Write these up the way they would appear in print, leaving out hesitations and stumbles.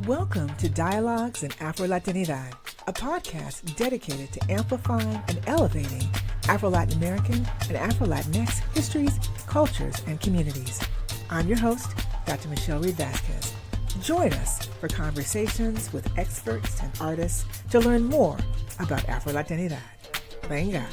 Welcome to Dialogues in Afro-Latinidad, a podcast dedicated to amplifying and elevating Afro-Latin American and Afro-Latinx histories, cultures, and communities. I'm your host, Dr. Michele Reid-Vazquez. Join us for conversations with experts and artists to learn more about Afro-Latinidad. Venga.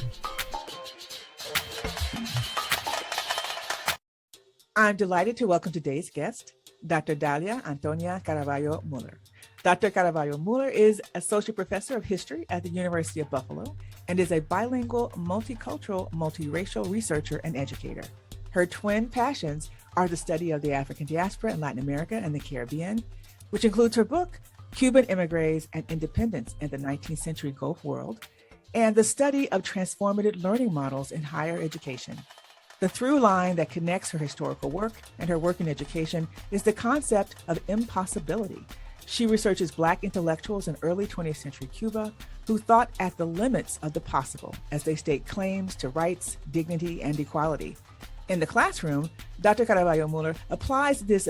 I'm delighted to welcome today's guest, Dr. Dalia Antonia Caraballo Muller. Dr. Caraballo Muller is Associate Professor of History at the University of Buffalo and is a bilingual, multicultural, multiracial researcher and educator. Her twin passions are the study of the African diaspora in Latin America and the Caribbean, which includes her book, Cuban Immigrants and Independence in the 19th Century Gulf World, and the study of transformative learning models in higher education. The through line that connects her historical work and her work in education is the concept of impossibility. She researches Black intellectuals in early 20th century Cuba who thought at the limits of the possible as they state claims to rights, dignity, and equality. In the classroom, Dr. Caraballo Muller applies this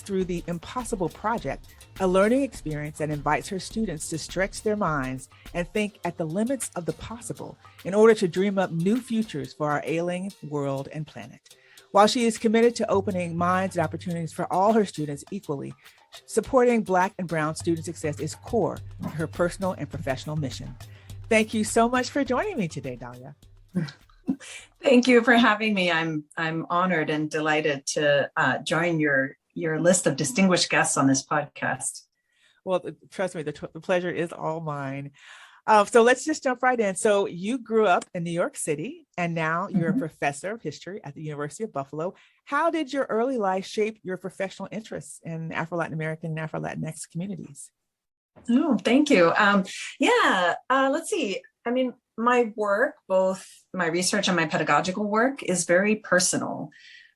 through the Impossible Project, a learning experience that invites her students to stretch their minds and think at the limits of the possible in order to dream up new futures for our ailing world and planet. While she is committed to opening minds and opportunities for all her students equally, supporting Black and Brown student success is core to her personal and professional mission. Thank you so much for joining me today, Dalia. Thank you for having me. I'm honored and delighted to join your list of distinguished guests on this podcast. Well, trust me, the pleasure is all mine. So let's just jump right in. So you grew up in New York City, and now you're a professor of history at the University of Buffalo. How did your early life shape your professional interests in Afro-Latin American and Afro-Latinx communities? Oh, thank you. Let's see. I mean, my work, both my research and my pedagogical work, is very personal.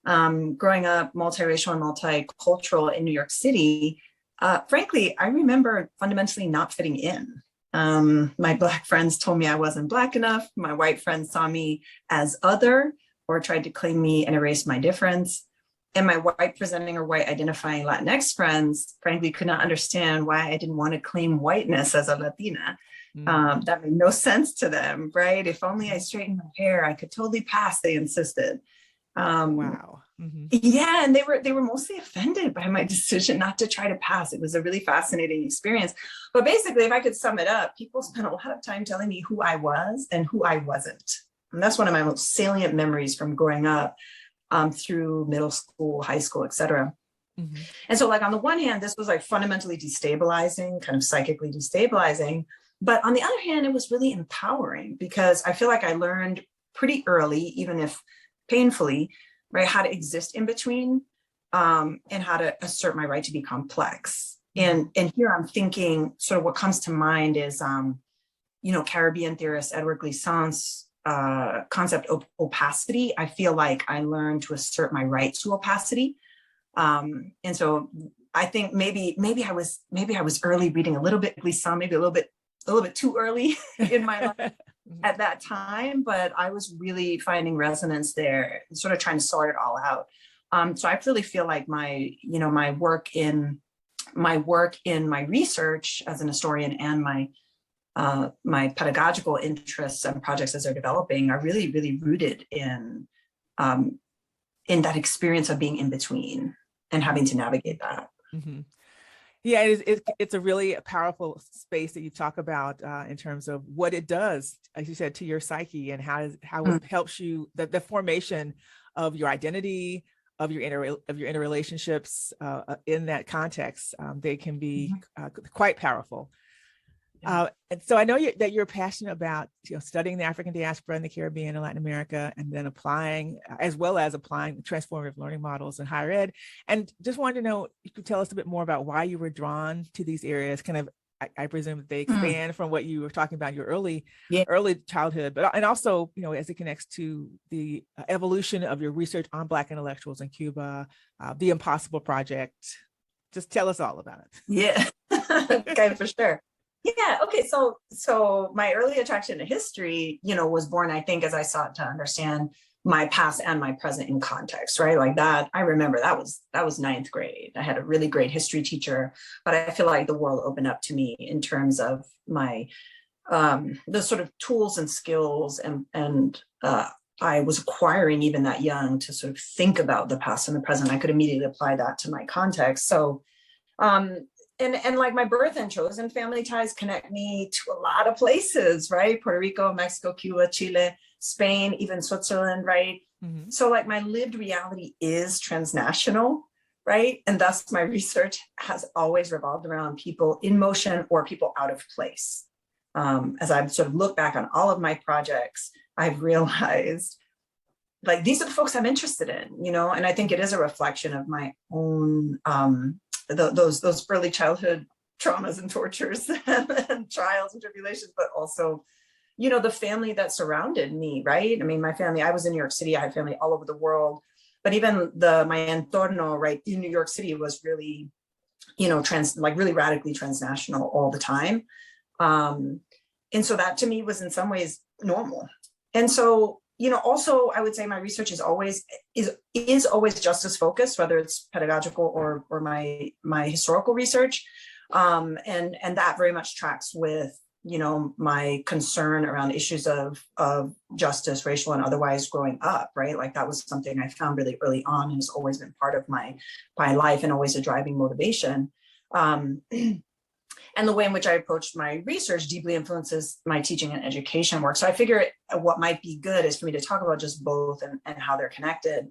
Growing up multiracial and multicultural in New York City, frankly, I remember fundamentally not fitting in. My Black friends told me I wasn't Black enough. My white friends saw me as other or tried to claim me and erase my difference. And my white presenting or white identifying Latinx friends, frankly, could not understand why I didn't want to claim whiteness as a Latina. That made no sense to them, right? If only I straightened my hair, I could totally pass, they insisted. Wow. Yeah, and they were mostly offended by my decision not to try to pass. It was a really fascinating experience. But basically, if I could sum it up, people spent a lot of time telling me who I was and who I wasn't. And that's one of my most salient memories from growing up through middle school, high school, et cetera. And so, like, on the one hand, this was like fundamentally destabilizing, kind of psychically destabilizing. But on the other hand, it was really empowering because I feel like I learned pretty early, even if painfully, right, how to exist in between and how to assert my right to be complex. And here I'm thinking sort of what comes to mind is, Caribbean theorist Edward Glissant's concept of opacity. I feel like I learned to assert my right to opacity. And so I think maybe I was early reading a little bit Glissant, maybe a little bit too early in my life at that time, but I was really finding resonance there and sort of trying to sort it all out. So I really feel like my work in my research as an historian and my pedagogical interests and projects as they're developing are really, really rooted in that experience of being in between and having to navigate that. Yeah, it's a really powerful space that you talk about in terms of what it does, as you said, to your psyche and how it helps you, the formation of your identity, of your interrelationships in that context. They can be quite powerful. And so I know that you're passionate about studying the African diaspora in the Caribbean and Latin America, and then applying transformative learning models in higher ed. And just wanted to know, you could tell us a bit more about why you were drawn to these areas. Kind of, I presume they expand from what you were talking about in your early childhood, and also as it connects to the evolution of your research on Black intellectuals in Cuba, the Impossible Project. Just tell us all about it. Yeah, okay, for sure. Yeah. Okay. So my early attraction to history, was born, I think, as I sought to understand my past and my present in context, right? Like that, I remember that was ninth grade. I had a really great history teacher, but I feel like the world opened up to me in terms of my the sort of tools and skills and I was acquiring even that young to sort of think about the past and the present. I could immediately apply that to my context. So and like my birth and chosen family ties connect me to a lot of places, right? Puerto Rico, Mexico, Cuba, Chile, Spain, even Switzerland, right? Mm-hmm. So like my lived reality is transnational, right? And thus my research has always revolved around people in motion or people out of place. As I've sort of looked back on all of my projects, I've realized like these are the folks I'm interested in, you know, and I think it is a reflection of my own those early childhood traumas and tortures and trials and tribulations, but also, you know, the family that surrounded me, right? I mean, my family, I was in New York City, I had family all over the world, but even my entorno, right, in New York City was really, you know, really radically transnational all the time. And so that to me was in some ways normal. And so, you know, also I would say my research is always justice focused, whether it's pedagogical or my historical research. And that very much tracks with, you know, my concern around issues of justice, racial and otherwise growing up, right? Like that was something I found really early on and has always been part of my life and always a driving motivation. And the way in which I approached my research deeply influences my teaching and education work. So I figure what might be good is for me to talk about just both and how they're connected.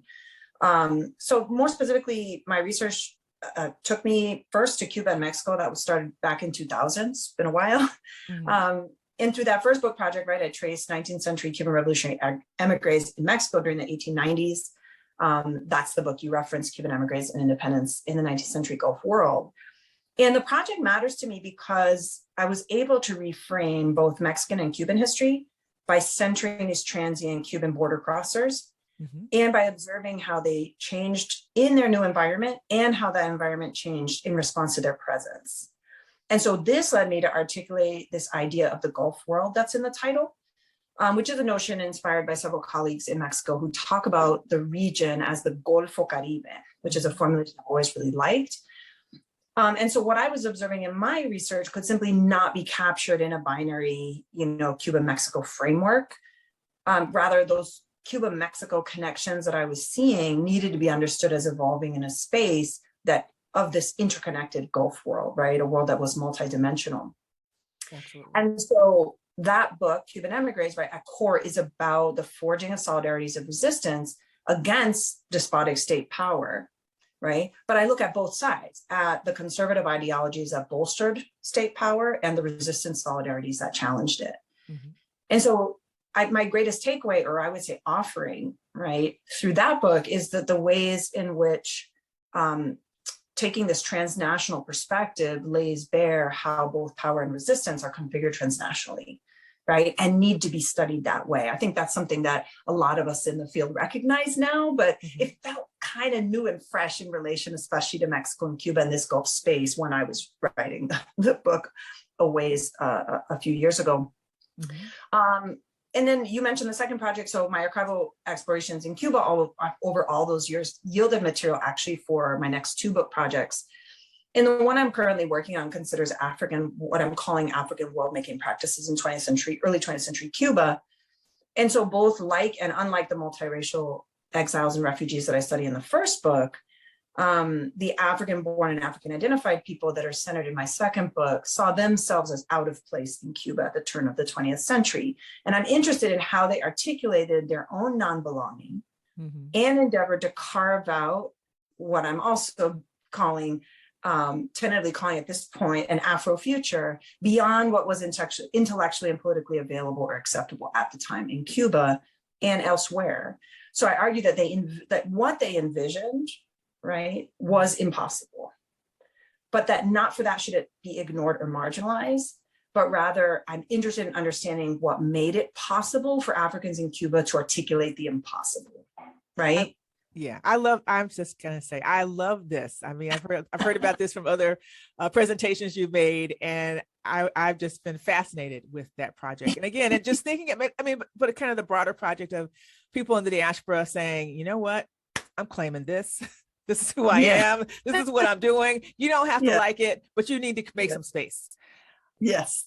So more specifically, my research took me first to Cuba and Mexico. That was started back in 2000. It's been a while. Mm-hmm. And through that first book project, right, I traced 19th century Cuban revolutionary emigres in Mexico during the 1890s. That's the book you referenced, Cuban Emigres and Independence in the 19th century Gulf world. And the project matters to me because I was able to reframe both Mexican and Cuban history by centering these transient Cuban border crossers, mm-hmm. and by observing how they changed in their new environment and how that environment changed in response to their presence. And so this led me to articulate this idea of the Gulf world that's in the title, which is a notion inspired by several colleagues in Mexico who talk about the region as the Golfo Caribe, which is a formulation I've always really liked. And so what I was observing in my research could simply not be captured in a binary, you know, Cuba-Mexico framework. Rather, those Cuba-Mexico connections that I was seeing needed to be understood as evolving in a space that of this interconnected Gulf world, right? A world that was multidimensional. Absolutely. And so that book, Cuban Emigres, right, at core is about the forging of solidarities of resistance against despotic state power. Right. But I look at both sides, at the conservative ideologies that bolstered state power and the resistance solidarities that challenged it. Mm-hmm. And so my greatest takeaway, or I would say offering, right, through that book is that the ways in which taking this transnational perspective lays bare how both power and resistance are configured transnationally, right, and need to be studied that way. I think that's something that a lot of us in the field recognize now, but mm-hmm. it felt kind of new and fresh in relation, especially to Mexico and Cuba and this Gulf space when I was writing the book a few years ago. Mm-hmm. And then you mentioned the second project. So my archival explorations in Cuba over all those years yielded material actually for my next two book projects. And the one I'm currently working on considers what I'm calling African world-making practices in early 20th century Cuba. And so both like and unlike the multiracial exiles and refugees that I study in the first book, the African-born and African-identified people that are centered in my second book saw themselves as out of place in Cuba at the turn of the 20th century. And I'm interested in how they articulated their own non-belonging, mm-hmm. and endeavored to carve out what I'm also tentatively calling at this point an Afro future beyond what was intellectually and politically available or acceptable at the time in Cuba and elsewhere. So I argue that what they envisioned, right, was impossible, but that not for that should it be ignored or marginalized, but rather I'm interested in understanding what made it possible for Africans in Cuba to articulate the impossible, right? I'm just going to say, I love this. I mean, I've heard about this from other presentations you've made, and I've just been fascinated with that project. And again, and just thinking, but kind of the broader project of people in the diaspora saying, you know what, I'm claiming this. This is who I am. This is what I'm doing. You don't have to like it, but you need to make some space. Yes,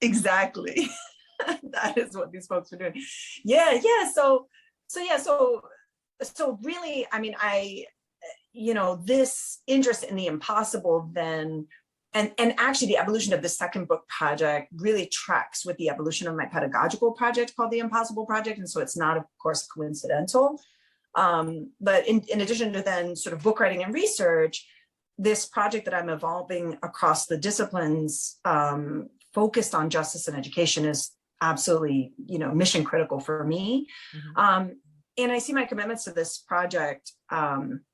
exactly. That is what these folks are doing. Yeah. So really, I mean, this interest in the impossible then, and actually the evolution of the second book project really tracks with the evolution of my pedagogical project called The Impossible Project. And so it's not, of course, coincidental. But in addition to then sort of book writing and research, this project that I'm evolving across the disciplines focused on justice and education is absolutely, mission critical for me. Mm-hmm. And I see my commitments to this project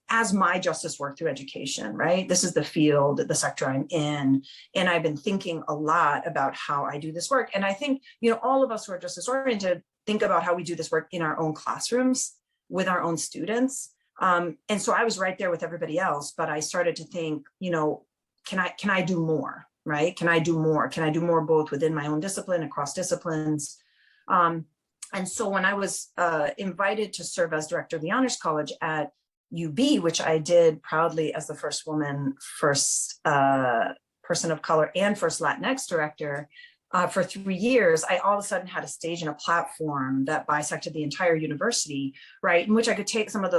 as my justice work through education, right? This is the field, the sector I'm in. And I've been thinking a lot about how I do this work. And I think, all of us who are justice oriented think about how we do this work in our own classrooms with our own students. And so I was right there with everybody else, but I started to think, can I do more, right? Can I do more? Can I do more both within my own discipline, across disciplines? And so when I was invited to serve as director of the Honors College at UB, which I did proudly as the first woman, first person of color, and first Latinx director for 3 years, I all of a sudden had a stage and a platform that bisected the entire university, right? In which I could take some of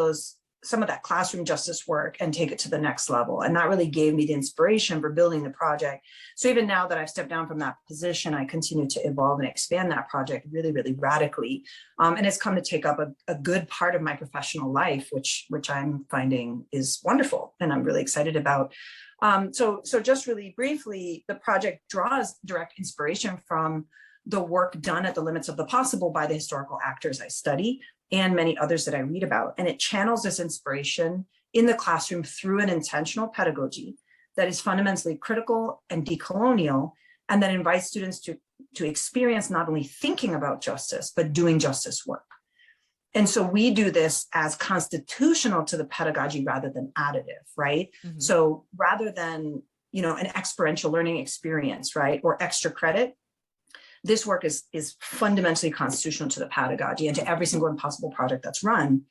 that classroom justice work and take it to the next level. And that really gave me the inspiration for building the project. So even now that I've stepped down from that position, I continue to evolve and expand that project really, really radically. And it's come to take up a good part of my professional life, which I'm finding is wonderful and I'm really excited about. So just really briefly, the project draws direct inspiration from the work done at the limits of the possible by the historical actors I study and many others that I read about. And it channels this inspiration in the classroom through an intentional pedagogy that is fundamentally critical and decolonial, and that invites students to experience not only thinking about justice, but doing justice work. And so we do this as constitutional to the pedagogy rather than additive, right? Mm-hmm. So rather than, an experiential learning experience, right, or extra credit, this work is fundamentally constitutional to the pedagogy and to every single impossible project that's run.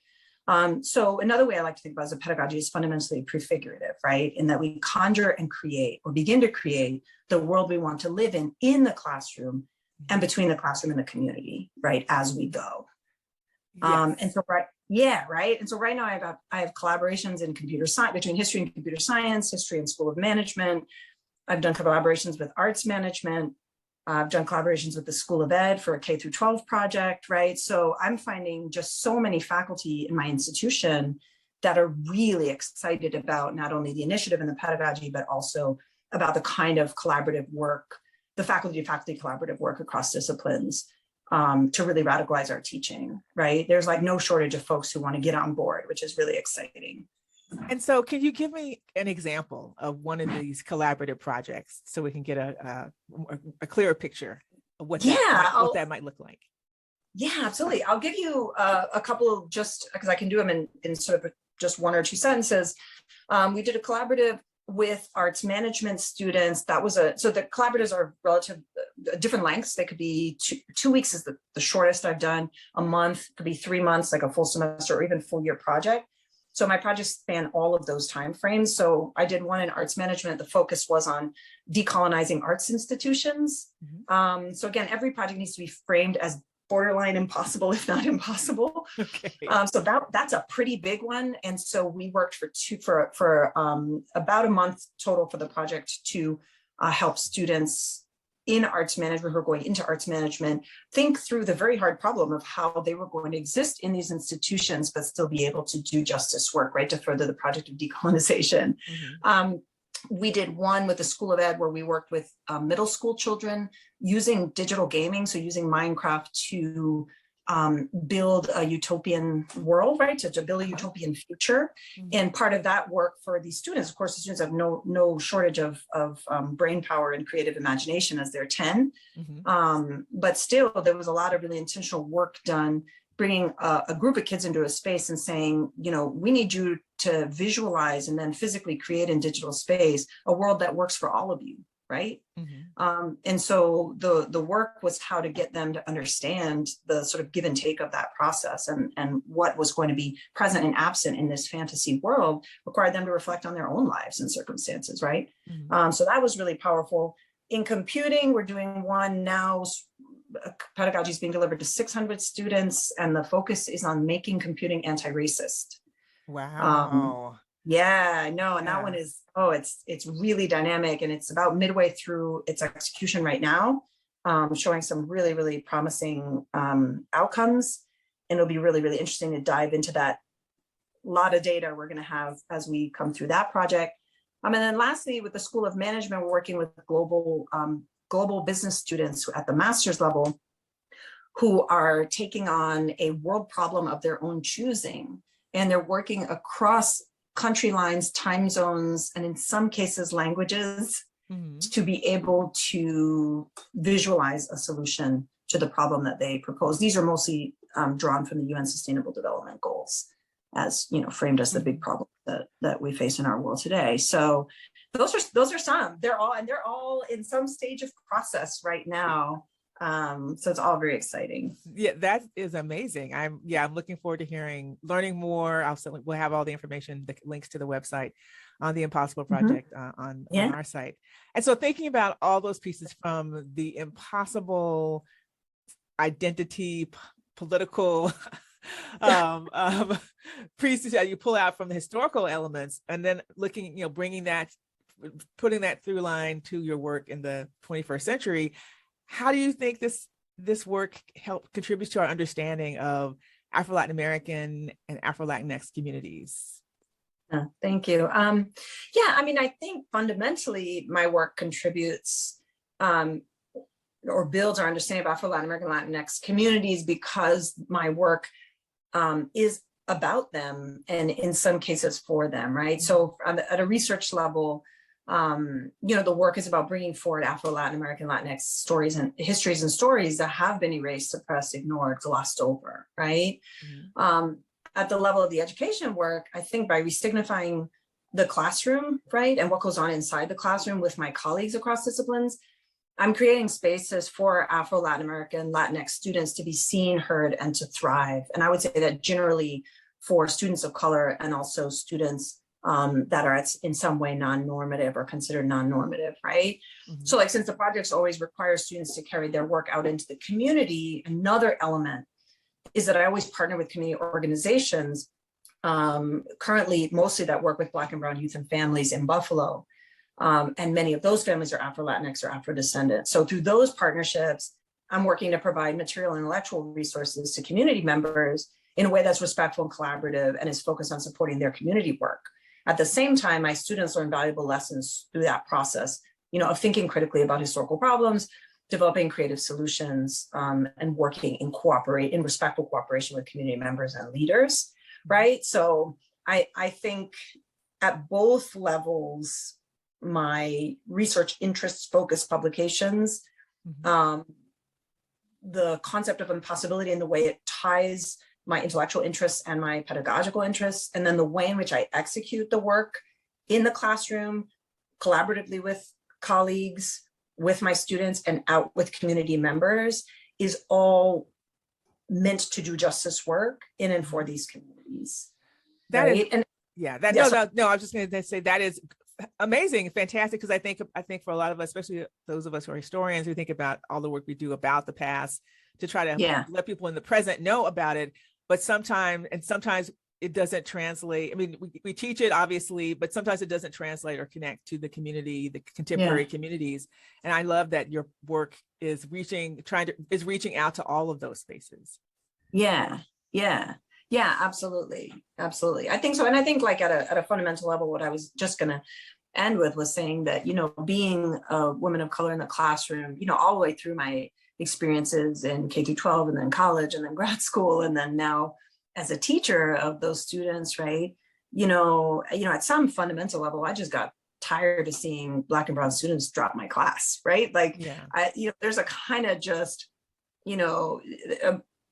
So another way I like to think about as a pedagogy is fundamentally prefigurative, right? In that we conjure and create or begin to create the world we want to live in the classroom and between the classroom and the community, right, as we go. Yes. And so right now I have collaborations in computer science between history and computer science, history and School of Management. I've done collaborations with arts management. I've done collaborations with the School of Ed for a K through 12 project, right? So I'm finding just so many faculty in my institution that are really excited about not only the initiative and the pedagogy, but also about the kind of collaborative work, the faculty-to-faculty collaborative work across disciplines to really radicalize our teaching, right? There's like no shortage of folks who want to get on board, which is really exciting. And so can you give me an example of one of these collaborative projects so we can get a clearer picture of what that might look like? Yeah, absolutely. I'll give you a couple of, just because I can do them in sort of just one or two sentences. We did a collaborative with arts management students. So the collaboratives are relative, different lengths. They could be 2 weeks is the shortest I've done. A month could be 3 months, like a full semester or even full year project. So my projects span all of those timeframes. So I did one in arts management. The focus was on decolonizing arts institutions. Mm-hmm. So again, every project needs to be framed as borderline impossible, if not impossible. Okay. So that's a pretty big one. And so we worked for about a month total for the project to help students in arts management who are going into arts management think through the very hard problem of how they were going to exist in these institutions, but still be able to do justice work, right, to further the project of decolonization. Mm-hmm. We did one with the School of Ed where we worked with middle school children using digital gaming, so using Minecraft to build a utopian world, right? To build a utopian future. Mm-hmm. And part of that work for these students, of course, the students have no shortage of brain power and creative imagination as they're 10. Mm-hmm. But still, there was a lot of really intentional work done, bringing a group of kids into a space and saying, we need you to visualize and then physically create in digital space a world that works for all of you, right? Mm-hmm. And so the work was how to get them to understand the sort of give and take of that process, and what was going to be present and absent in this fantasy world required them to reflect on their own lives and circumstances, right? Mm-hmm. So that was really powerful. In computing, we're doing one now. Pedagogy is being delivered to 600 students, and the focus is on making computing anti-racist. Wow. Yeah, no, and that Yeah. one is, it's really dynamic, and it's about midway through its execution right now, showing some really, really promising outcomes. And it'll be really, really interesting to dive into that lot of data we're going to have as we come through that project. And then lastly, with the School of Management, we're working with global business students at the master's level who are taking on a world problem of their own choosing. And they're working across country lines, time zones, and in some cases, languages, Mm-hmm. to be able to visualize a solution to the problem that they propose. These are mostly drawn from the UN Sustainable Development Goals, as framed as the big problem that we face in our world today. So those are some. They're all in some stage of process right now. So it's all very exciting. Yeah, that is amazing. I'm looking forward to learning more. We'll have all the information, the links to the website on the Impossible Project on our site. And so thinking about all those pieces, from the impossible identity, political pieces that you pull out from the historical elements, and then looking, putting that through line to your work in the 21st century. How do you think this work contributes to our understanding of Afro-Latin American and Afro-Latinx communities? Thank you. I think fundamentally my work contributes or builds our understanding of Afro-Latin American Latinx communities, because my work is about them, and in some cases for them, right? So at a research level, the work is about bringing forward Afro-Latin American Latinx stories and histories and stories that have been erased, suppressed, ignored, glossed over, right? Mm-hmm. At the level of the education work, I think by resignifying the classroom, right, and what goes on inside the classroom with my colleagues across disciplines, I'm creating spaces for Afro-Latin American Latinx students to be seen, heard, and to thrive. And I would say that generally for students of color, and also students that are in some way non-normative or considered non-normative, right? Mm-hmm. So since the projects always require students to carry their work out into the community, another element is that I always partner with community organizations, currently mostly that work with Black and Brown youth and families in Buffalo. And many of those families are Afro-Latinx or Afro-descendant. So through those partnerships, I'm working to provide material and intellectual resources to community members in a way that's respectful and collaborative, and is focused on supporting their community work. At the same time, my students learn valuable lessons through that process, of thinking critically about historical problems, developing creative solutions, and working in respectful cooperation with community members and leaders, right? So I think at both levels, my research interests focused publications, the concept of impossibility and the way it ties my intellectual interests and my pedagogical interests, and then the way in which I execute the work in the classroom, collaboratively with colleagues, with my students, and out with community members, is all meant to do justice work in and for these communities. That right? No, I was just going to say that is amazing, fantastic, because I think for a lot of us, especially those of us who are historians, who think about all the work we do about the past to try to let people in the present know about it, but sometimes it doesn't translate. I mean, we teach it obviously, but sometimes it doesn't translate or connect to the community, the contemporary communities. And I love that your work is reaching out to all of those spaces. Yeah, absolutely. I think so. And I think at a fundamental level, what I was just going to end with was saying that, being a woman of color in the classroom, all the way through my experiences in K through 12 and then college and then grad school, and then now as a teacher of those students, right? At some fundamental level, I just got tired of seeing Black and Brown students drop my class, right? There's a kind of just, you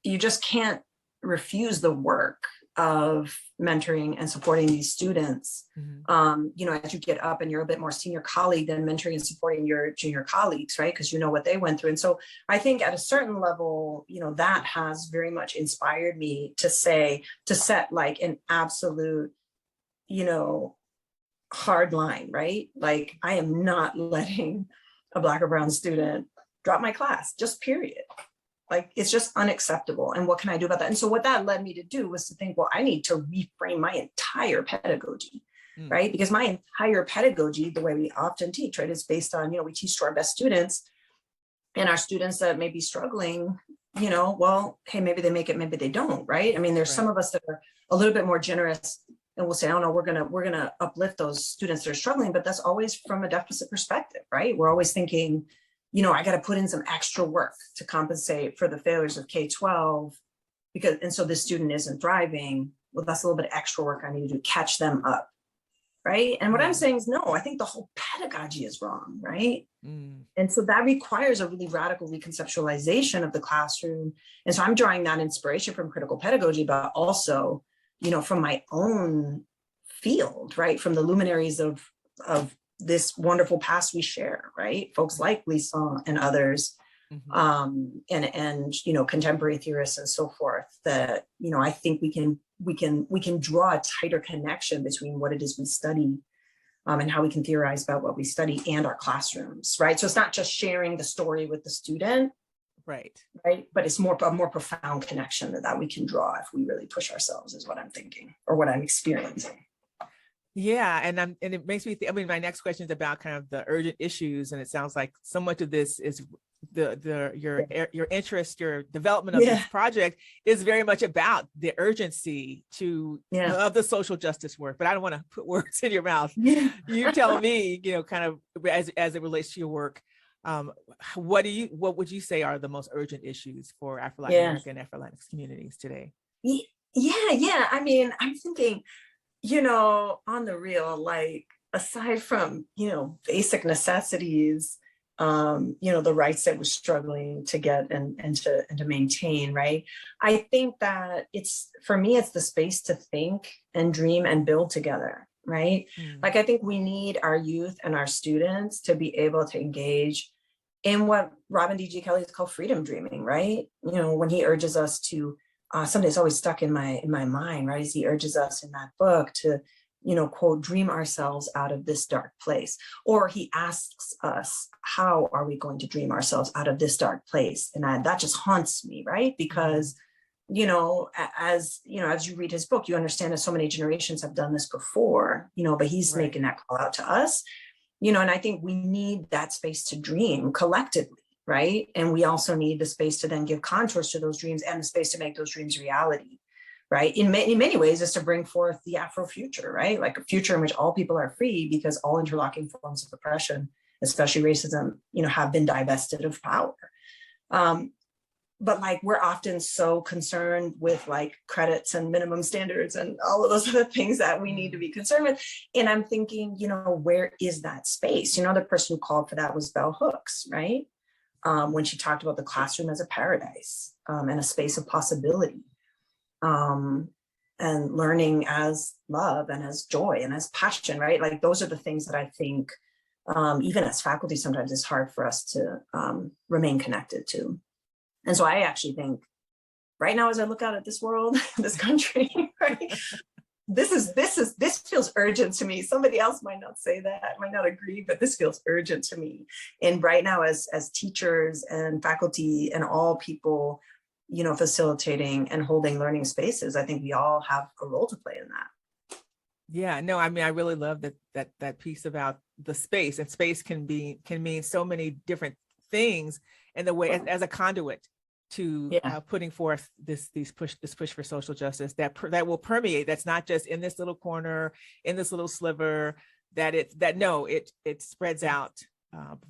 just can't refuse the work of mentoring and supporting these students. Mm-hmm. As you get up and you're a bit more senior colleague, then mentoring and supporting your junior colleagues, right? Because you know what they went through. And so I think at a certain level, that has very much inspired me to set like an absolute, hard line, right? Like I am not letting a Black or brown student drop my class, just period. Like it's just unacceptable. And what can I do about that? And so what that led me to do was to think, well, I need to reframe my entire pedagogy, right? Because my entire pedagogy, the way we often teach, right, is based on, we teach to our best students, and our students that may be struggling, well, hey, maybe they make it, maybe they don't, right? I mean, there's some of us that are a little bit more generous and we'll say, oh no, we're gonna uplift those students that are struggling, but that's always from a deficit perspective, right? We're always thinking, I got to put in some extra work to compensate for the failures of K-12 and so this student isn't thriving. Well, that's a little bit of extra work I need to do, catch them up, right? And what I'm saying is, no, I think the whole pedagogy is wrong, right? And so that requires a really radical reconceptualization of the classroom. And so I'm drawing that inspiration from critical pedagogy, but also, from my own field, right? From the luminaries of this wonderful past we share, right? Folks like Lisa and others, and contemporary theorists and so forth, that, I think we can draw a tighter connection between what it is we study, and how we can theorize about what we study and our classrooms, right? So it's not just sharing the story with the student, right? But it's a more profound connection that we can draw if we really push ourselves, is what I'm thinking, or what I'm experiencing. Yeah, and it makes me think. I mean, my next question is about kind of the urgent issues, and it sounds like so much of this is your interest, your development of this project is very much about the urgency of the social justice work. But I don't want to put words in your mouth. You tell me, kind of as it relates to your work. What would you say are the most urgent issues for Afro-Latin American and Afro-Latinx communities today? Yeah. I mean, I'm thinking, on the real, like, aside from, basic necessities, the rights that we're struggling to get and to maintain, right? I think that for me, it's the space to think and dream and build together, right? Like, I think we need our youth and our students to be able to engage in what Robin D.G. Kelley has called freedom dreaming, right? When he urges us to, something that's always stuck in my mind, right? Is he urges us in that book to, quote, dream ourselves out of this dark place. Or he asks us, how are we going to dream ourselves out of this dark place? And that just haunts me, right? Because, as you read his book, you understand that so many generations have done this before, but he's making that call out to us, and I think we need that space to dream collectively. Right. And we also need the space to then give contours to those dreams and the space to make those dreams reality. Right. In many ways is to bring forth the Afro future, right? Like a future in which all people are free, because all interlocking forms of oppression, especially racism, have been divested of power. But like, we're often so concerned with like credits and minimum standards and all of those other things that we need to be concerned with. And I'm thinking, where is that space? The person who called for that was Bell Hooks, right? When she talked about the classroom as a paradise, and a space of possibility, and learning as love and as joy and as passion, right? Like, those are the things that I think, even as faculty, sometimes it's hard for us to remain connected to. And so I actually think right now, as I look out at this world, this country, right? This feels urgent to me. Somebody else might not say that, might not agree, but this feels urgent to me. And right now, as teachers and faculty and all people, facilitating and holding learning spaces, I think we all have a role to play in that. Yeah, no, I mean, I really love that piece about the space, and space can mean so many different things in the way as a conduit to putting forth this push for social justice that will permeate. That's not just in this little corner, in this little sliver. It spreads out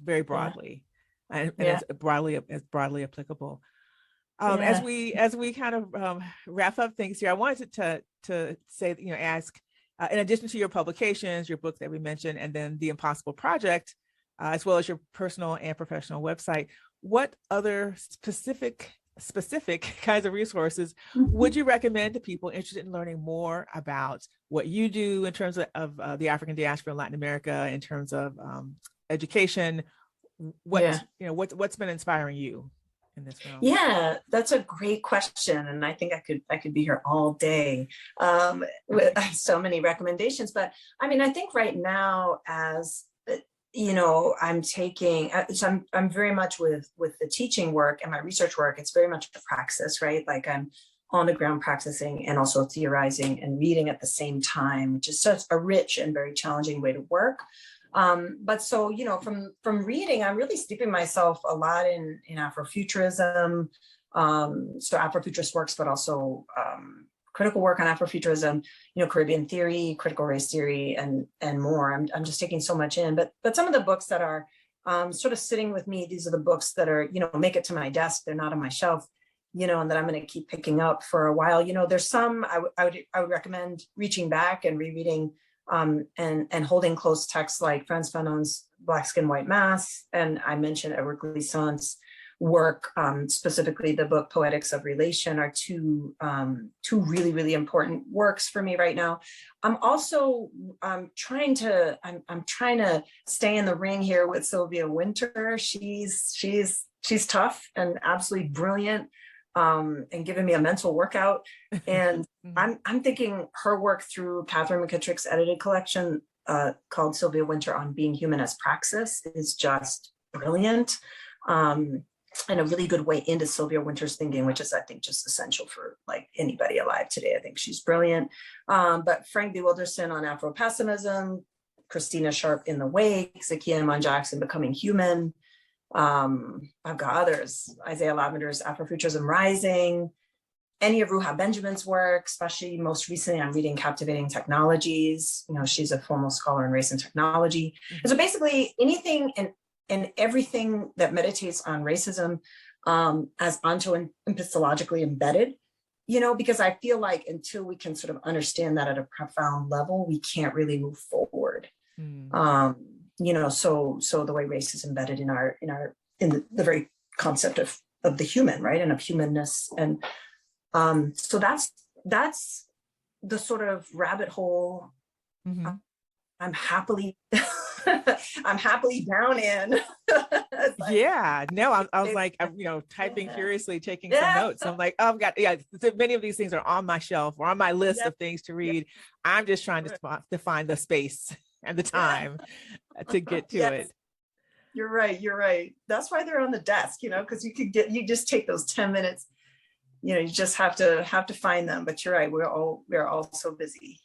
very broadly, and it's broadly applicable. As we kind of wrap up things here, I wanted to say, ask, in addition to your publications, your book that we mentioned, and then the Impossible Project, as well as your personal and professional website, what other specific specific kinds of resources would you recommend to people interested in learning more about what you do in terms of the African diaspora in Latin America, in terms of education? What's been inspiring you in this realm? Yeah, that's a great question, and I think I could be here all day with so many recommendations. But I mean, I think right now, as I'm taking, so I'm very much with the teaching work and my research work. It's very much a praxis, right? Like I'm on the ground practicing and also theorizing and reading at the same time, which is such a rich and very challenging way to work. But so, from reading, I'm really steeping myself a lot in Afrofuturism, so Afrofuturist works, but also critical work on Afrofuturism, Caribbean theory, critical race theory, and more. I'm just taking so much in. But some of the books that are sort of sitting with me, these are the books that are, make it to my desk. They're not on my shelf, and that I'm going to keep picking up for a while. There's some I would recommend reaching back and rereading and holding close texts like Frantz Fanon's Black Skin, White Mass. And I mentioned Edward Glissant's work, specifically the book Poetics of Relation, are two really, really important works for me right now. I'm also trying to stay in the ring here with Sylvia Wynter. She's tough and absolutely brilliant, and giving me a mental workout. And I'm thinking her work through Catherine McKittrick's edited collection called Sylvia Wynter on Being Human as Praxis is just brilliant. And a really good way into Sylvia Wynter's thinking, which is, I think, just essential for like anybody alive today. I think she's brilliant. But Frank B. Wilderson on Afro-pessimism, Christina Sharp in the Wake, Zakiya Iman Jackson Becoming Human. I've got others, Isaiah Lavender's Afrofuturism Rising, any of Ruha Benjamin's work, especially most recently, I'm reading Captivating Technologies. She's a foremost scholar in race and technology. And so basically anything and everything that meditates on racism as onto-epistemologically embedded, because I feel like until we can sort of understand that at a profound level, we can't really move forward. So the way race is embedded in the very concept of the human, right, and of humanness, and so that's the sort of rabbit hole I'm happily down in. I was like, I'm typing furiously, taking some notes. I'm like, oh God, many of these things are on my shelf or on my list of things to read. I'm just trying to find the space and the time to get to it. You're right. That's why they're on the desk, because you just take those 10 minutes, you just have to find them. But you're right, we're all so busy.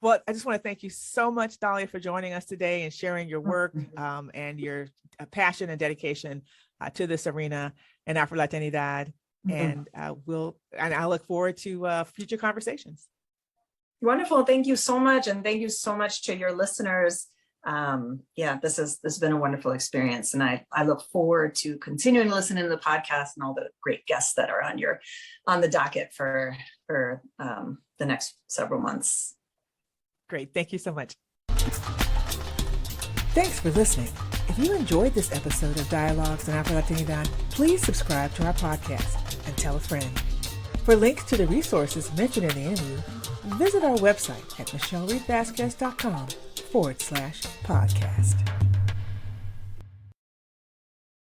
Well, I just want to thank you so much, Dalia, for joining us today and sharing your work and your passion and dedication to this arena and Afro-Latinidad. And I look forward to future conversations. Wonderful. Thank you so much. And thank you so much to your listeners. This has been a wonderful experience. And I look forward to continuing to listen to the podcast and all the great guests that are on the docket for the next several months. Great. Thank you so much. Thanks for listening. If you enjoyed this episode of Dialogues on Afro-Latinidad, please subscribe to our podcast and tell a friend. For links to the resources mentioned in the interview, visit our website at michelereidvazquez.com/podcast.